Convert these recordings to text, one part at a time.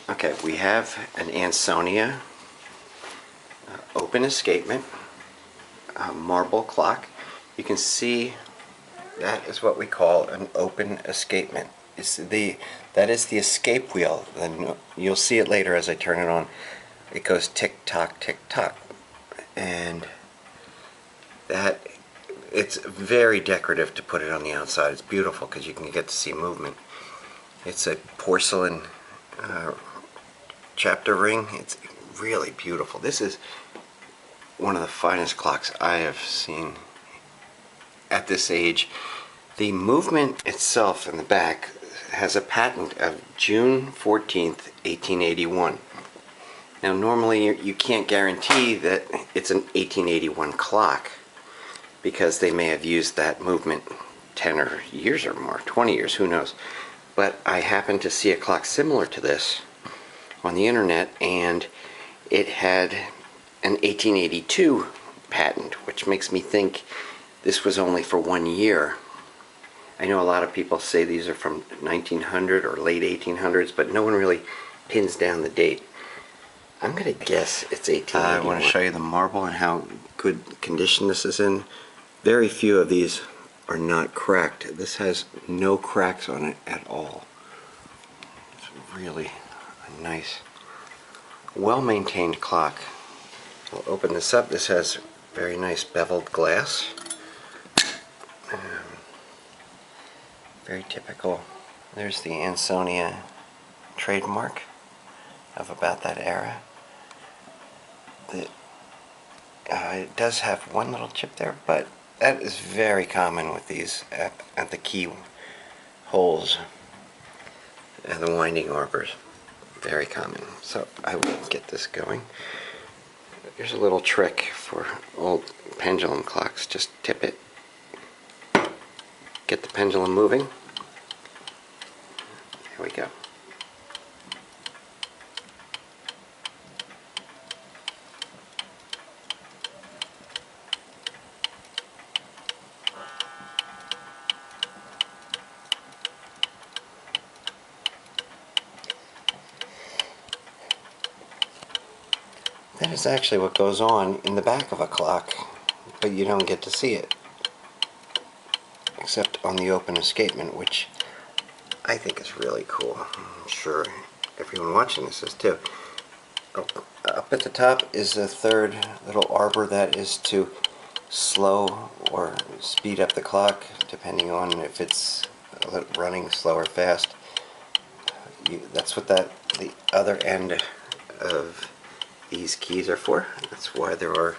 Okay, we have an Ansonia open escapement marble clock. You can see that is what we call an open escapement. That is the escape wheel. Then you'll see it later as I turn it on. It goes tick tock, and that it's very decorative to put it on the outside. It's beautiful because you can get to see movement. It's a porcelain chapter ring. It's really beautiful. This is one of the finest clocks I have seen at this age. The movement itself in the back has a patent of June 14th, 1881. Now normally you can't guarantee that it's an 1881 clock because they may have used that movement 10 or years or more, 20 years, who knows. But I happened to see a clock similar to this on the internet, and it had an 1882 patent, which makes me think this was only for 1 year. I know a lot of people say these are from 1900 or late 1800s, but no one really pins down the date. I'm going to guess it's 1881. I want to show you the marble and how good condition this is in. Very few of these are not cracked. This has no cracks on it at all. It's really a nice, well-maintained clock. We'll open this up. This has very nice beveled glass. Very typical. There's the Ansonia trademark of about that era. It does have one little chip there, but that is very common with these at the key holes and the winding arbors. Very common. So I will get this going. Here's a little trick for old pendulum clocks. Just tip it. Get the pendulum moving. There we go. That is actually what goes on in the back of a clock, but you don't get to see it, except on the open escapement, which I think is really cool. I'm sure everyone watching this is too. Up at the top is a third little arbor that is to slow or speed up the clock, depending on if it's running slow or fast. That's what the other end of these keys are for. That's why there are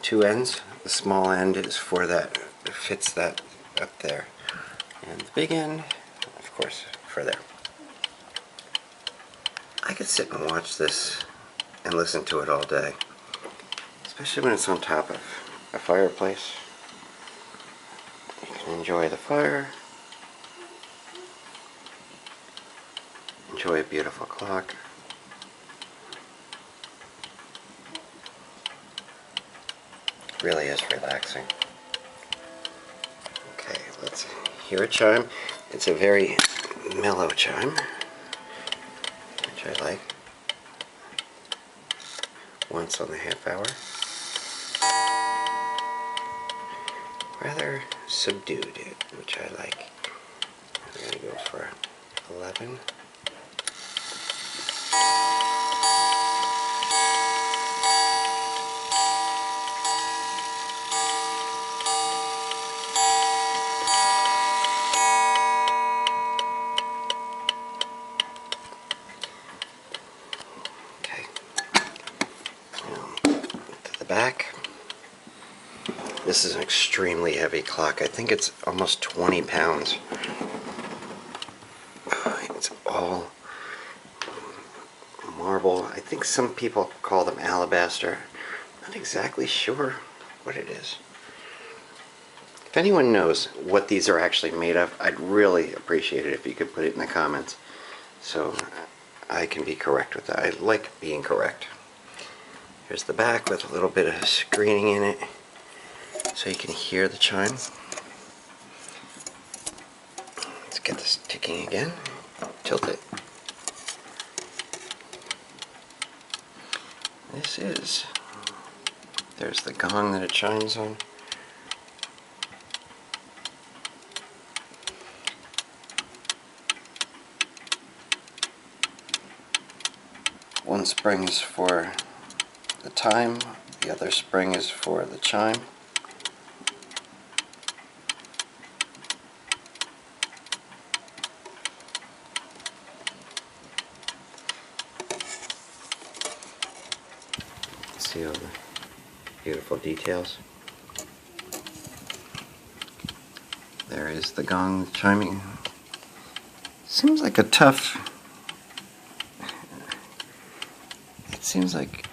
two ends. The small end is for that, it fits that up there. And the big end, of course, for there. I could sit and watch this and listen to it all day, especially when it's on top of a fireplace. You can enjoy the fire, enjoy a beautiful clock. Really is relaxing. Okay, let's hear a chime. It's a very mellow chime, which I like. Once on the half hour. Rather subdued, which I like. I'm going to go for 11. Back. This is an extremely heavy clock. I think it's almost 20 pounds. It's all marble. I think some people call them alabaster. Not exactly sure what it is. If anyone knows what these are actually made of, I'd really appreciate it if you could put it in the comments so I can be correct with that. I like being correct. Here's the back with a little bit of screening in it so you can hear the chime. Let's get this ticking again. Tilt it. this is. There's the gong that it chimes on. One spring is for the time, the other spring is for the chime. See all the beautiful details. There is the gong chiming. Seems like a tough... It seems like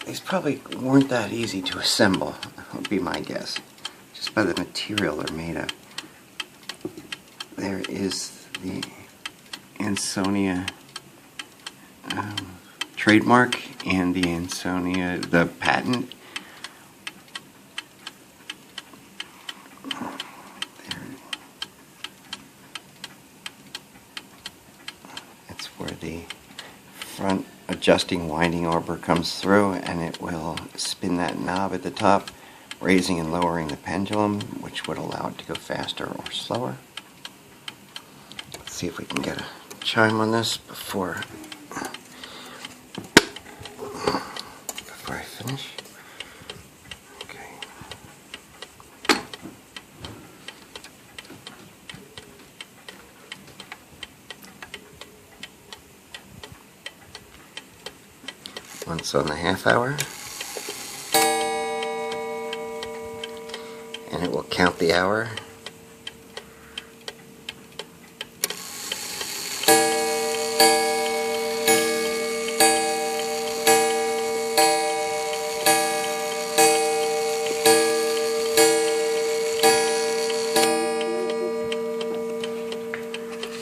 these probably weren't that easy to assemble, would be my guess, just by the material they're made of. There is the Ansonia trademark and the Ansonia, the patent. It's where the front adjusting winding arbor comes through, and it will spin that knob at the top, raising and lowering the pendulum, which would allow it to go faster or slower. Let's see if we can get a chime on this before I finish. Okay. Once on the half hour, and it will count the hour.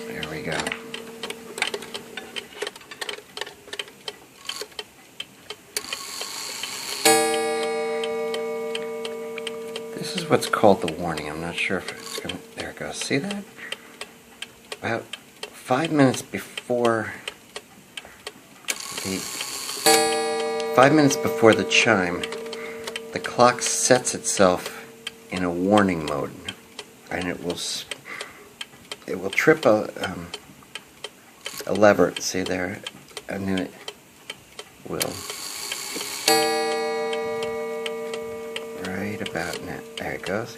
There we go. This is what's called the warning. I'm not sure if it's gonna... There it goes. See that? About 5 minutes before the... 5 minutes before the chime, the clock sets itself in a warning mode, and it will trip a lever. See there, and then it will. Right about now. There it goes.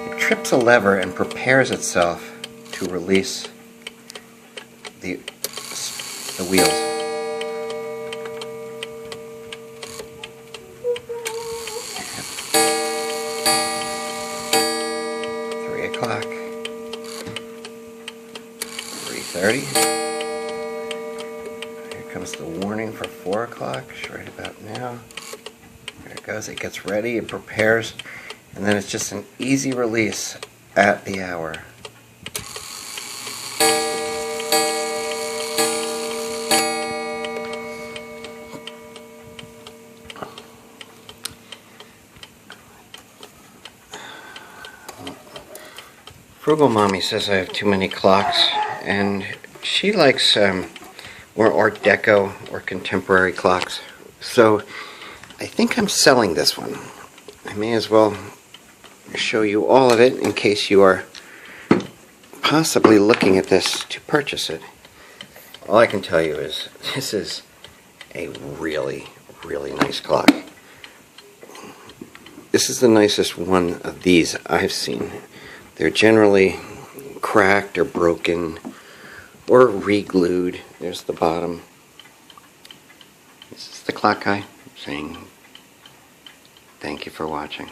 It trips a lever and prepares itself to release the wheels. Three o'clock. 3:30. Comes the warning for 4 o'clock, right about now. There it goes, it gets ready, it prepares, and then it's just an easy release at the hour. Frugal Mommy says I have too many clocks, and she likes or Art Deco or contemporary clocks. So I think I'm selling this one. I may as well show you all of it in case you are possibly looking at this to purchase it. All I can tell you is this is a really, really nice clock. This is the nicest one of these I've seen. They're generally cracked or broken or re-glued. There's the bottom. This is the clock guy saying thank you for watching.